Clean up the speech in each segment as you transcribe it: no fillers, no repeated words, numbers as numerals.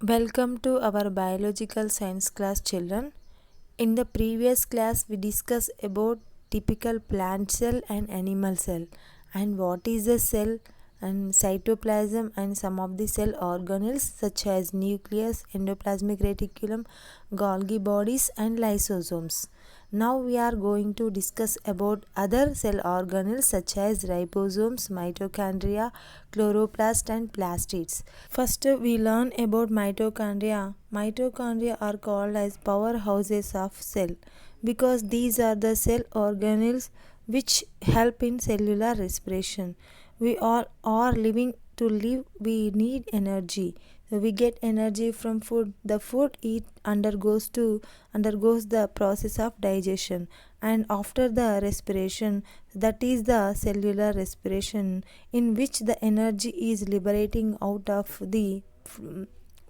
Welcome to our biological science class, children. In the previous class, we discussed about typical plant cell and animal cell, and what is the cell and cytoplasm and some of the cell organelles such as nucleus, endoplasmic reticulum, Golgi bodies and lysosomes. Now we are going to discuss about other cell organelles such as ribosomes, mitochondria, chloroplast and plastids. First, we learn about mitochondria. Mitochondria are called as powerhouses of cell because these are the cell organelles which help in cellular respiration. We all are living. To live we need energy. So we get energy from food. The food eat undergoes the process of digestion, and after the respiration, that is the cellular respiration, in which the energy is liberating out of the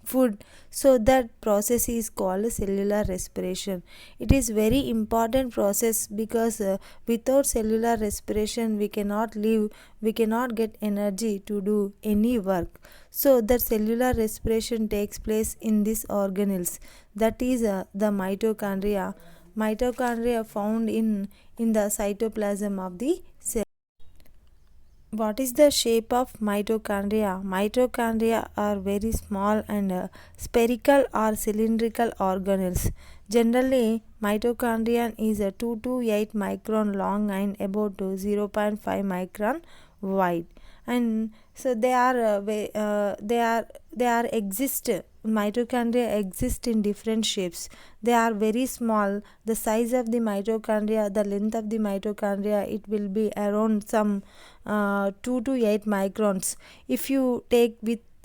food. So that process is called cellular respiration. It is very important process because without cellular respiration we cannot live, we cannot get energy to do any work. So that cellular respiration takes place in these organelles, that is the mitochondria found in the cytoplasm of the cell. What is the shape of mitochondria? Mitochondria are very small and spherical or cylindrical organelles. Generally, mitochondrion is a 2 to 8 micron long and about 0.5 micron wide. And so they are exist. Mitochondria exist in different shapes. They are very small. The size of the mitochondria, the length of the mitochondria, it will be around some 2 to 8 microns. If you take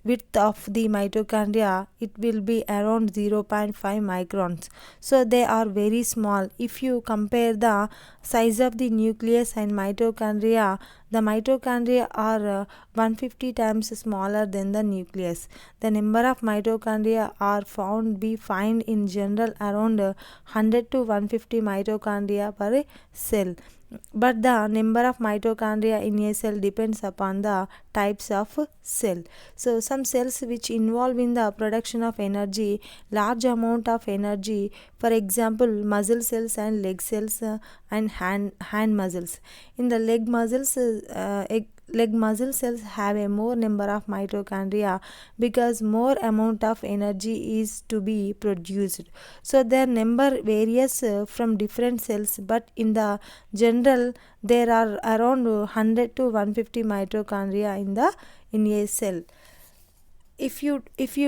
width of the mitochondria, it will be around 0.5 microns. So they are very small. If you compare the size of the nucleus and mitochondria, the mitochondria are 150 times smaller than the nucleus. The number of mitochondria are we find in general around 100 to 150 mitochondria per cell. But the number of mitochondria in a cell depends upon the types of cell. So some cells which involve in the production of energy, large amount of energy, for example muscle cells and leg cells and hand muscles. In the leg muscle cells have a more number of mitochondria because more amount of energy is to be produced. So their number varies from different cells, but in the general there are around 100 to 150 mitochondria in a cell. If you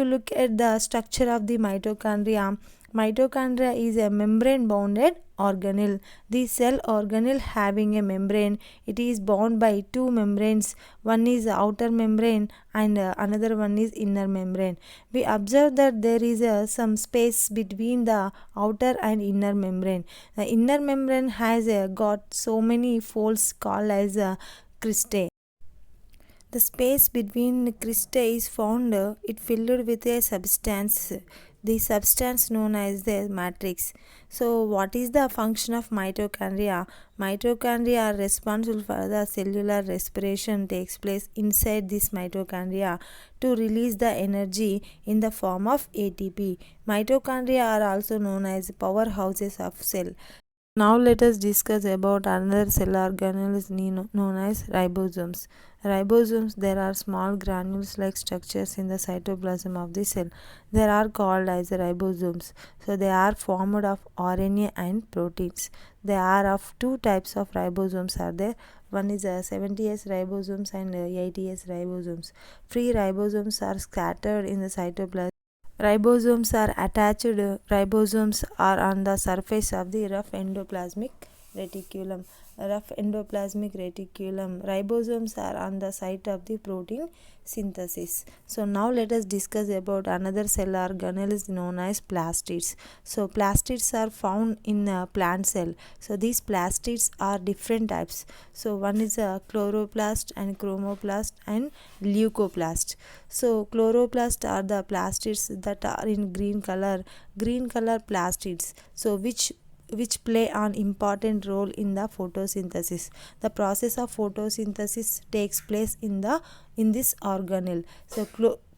look at the structure of the mitochondria is a membrane bounded organelle. The cell organelle having a membrane, it is bound by two membranes. One is outer membrane and another one is inner membrane. We observe that there is some space between the outer and inner membrane. The inner membrane has got so many folds called as cristae. The space between the cristae is found it filled with a substance, the substance known as the matrix. So what is the function of mitochondria? Mitochondria are responsible for the cellular respiration takes place inside this mitochondria to release the energy in the form of ATP. Mitochondria are also known as powerhouses of cell. Now let us discuss about another cell organelle known as ribosomes. Ribosomes, there are small granules like structures in the cytoplasm of the cell. They are called as ribosomes. So they are formed of RNA and proteins. There are of two types of ribosomes are there. One is 70S ribosomes and 80S ribosomes. Free ribosomes are scattered in the cytoplasm. Ribosomes are attached. Ribosomes are on the surface of the rough endoplasmic reticulum. Ribosomes are on the site of the protein synthesis. So now let us discuss about another cell organelle is known as plastids. So plastids are found in a plant cell. So these plastids are different types. So one is a chloroplast and chromoplast and leucoplast. So chloroplast are the plastids that are in green color plastids. So which play an important role in the photosynthesis. The process of photosynthesis takes place in this organelle. So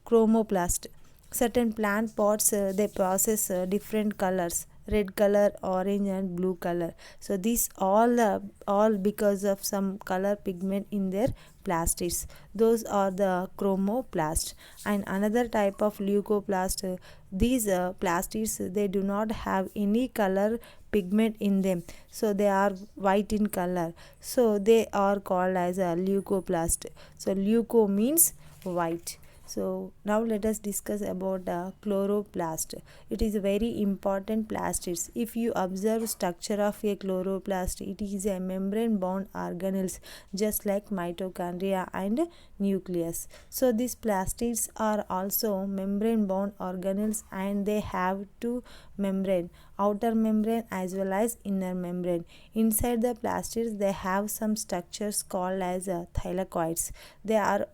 chromoplast. Certain plant pots they process different colors, red color, orange and blue color. So these all because of some color pigment in their plastids. Those are the chromoplast. And another type of leucoplast, these plastids they do not have any color pigment in them, so they are white in color, so they are called as a leucoplast. So leuco means white. So now let us discuss about chloroplast. It is a very important plastids. If you observe structure of a chloroplast, it is a membrane bound organelles just like mitochondria and nucleus. So these plastids are also membrane bound organelles and they have two membrane, outer membrane as well as inner membrane. Inside the plastids they have some structures called as thylakoids. They are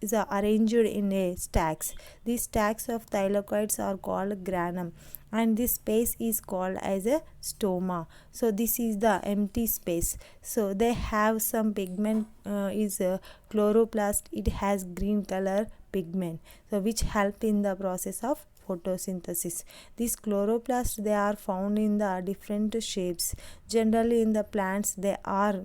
is arranged in a stacks. These stacks of thylakoids are called granum and this space is called as a stoma. So this is the empty space. So they have some pigment is chloroplast. It has green color pigment, so which help in the process of photosynthesis. These chloroplasts they are found in the different shapes. Generally in the plants they are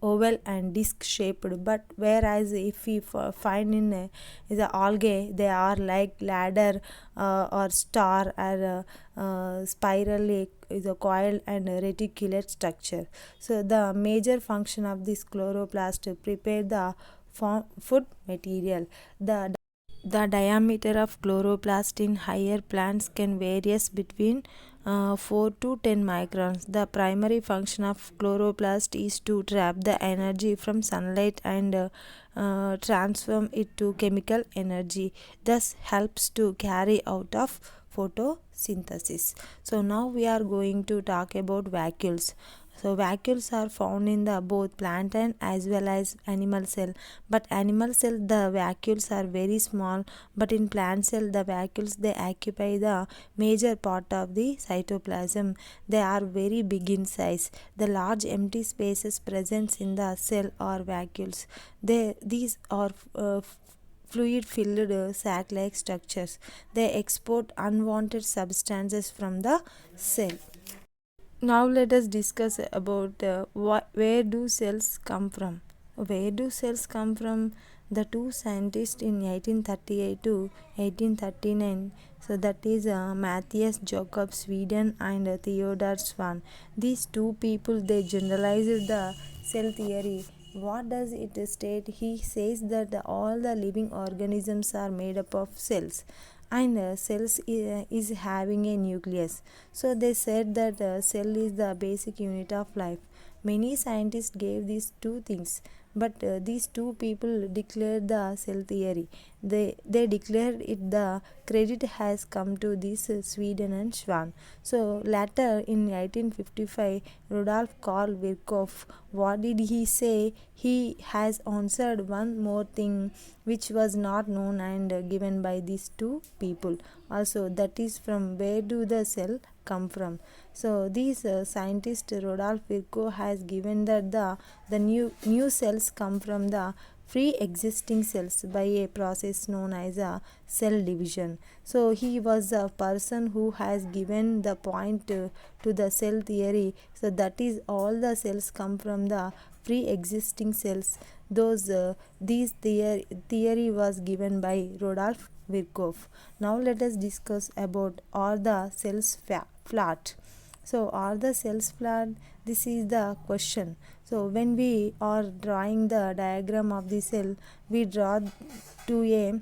oval and disc shaped, but whereas if we find in the algae they are like ladder or star or spiral is a coiled and reticulate structure. So the major function of this chloroplast to prepare the food material. The diameter of chloroplast in higher plants can vary between 4 to 10 microns. The primary function of chloroplast is to trap the energy from sunlight and transform it to chemical energy, thus helps to carry out of photosynthesis. So now we are going to talk about vacuoles. So vacuoles are found in the both plant and as well as animal cell. But animal cell the vacuoles are very small, but in plant cell the vacuoles they occupy the major part of the cytoplasm. They are very big in size. The large empty spaces present in the cell are vacuoles. These are fluid filled sac like structures. They export unwanted substances from the cell. Now let us discuss about where do cells come from. Where do cells come from? The two scientists in 1838 to 1839, so that is Matthias Jacob Sweden and Theodor Schwann. These two people they generalized the cell theory. What does it state? He says that all the living organisms are made up of cells and cells is having a nucleus. So they said that cell is the basic unit of life. Many scientists gave these two things, but these two people declared the cell theory. They declared it the credit has come to this Sweden and Schwann. So later in 1855, Rudolf Karl Virchow, what did he say? He has answered one more thing which was not known and given by these two people. Also, that is from where do the cell come from. So these scientist Rudolf Virchow has given that the new cells come from the free existing cells by a process known as a cell division. So he was a person who has given the point to the cell theory. So that is all the cells come from the free existing cells. These theory was given by Rudolf Virchow. Now let us discuss about are the cells flat. So are the cells flat? This is the question. So when we are drawing the diagram of the cell, we draw to a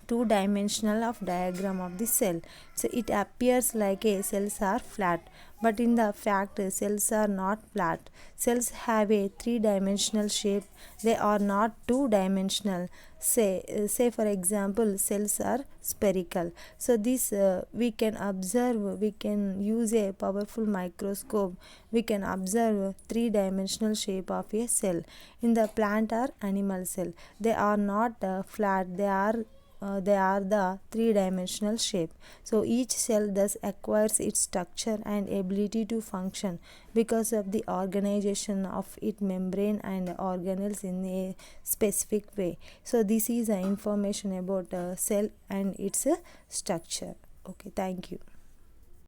two-dimensional of diagram of the cell. So it appears like a cells are flat, but in the fact cells are not flat. Cells have a three-dimensional shape. They are not two-dimensional. Say for example cells are spherical. So this we can observe, we can use a powerful microscope, we can observe three-dimensional shape of a cell. In the plant or animal cell they are not flat, they are they are the three-dimensional shape. So each cell thus acquires its structure and ability to function because of the organization of its membrane and organelles in a specific way. So this is information about cell and its structure. Okay, thank you.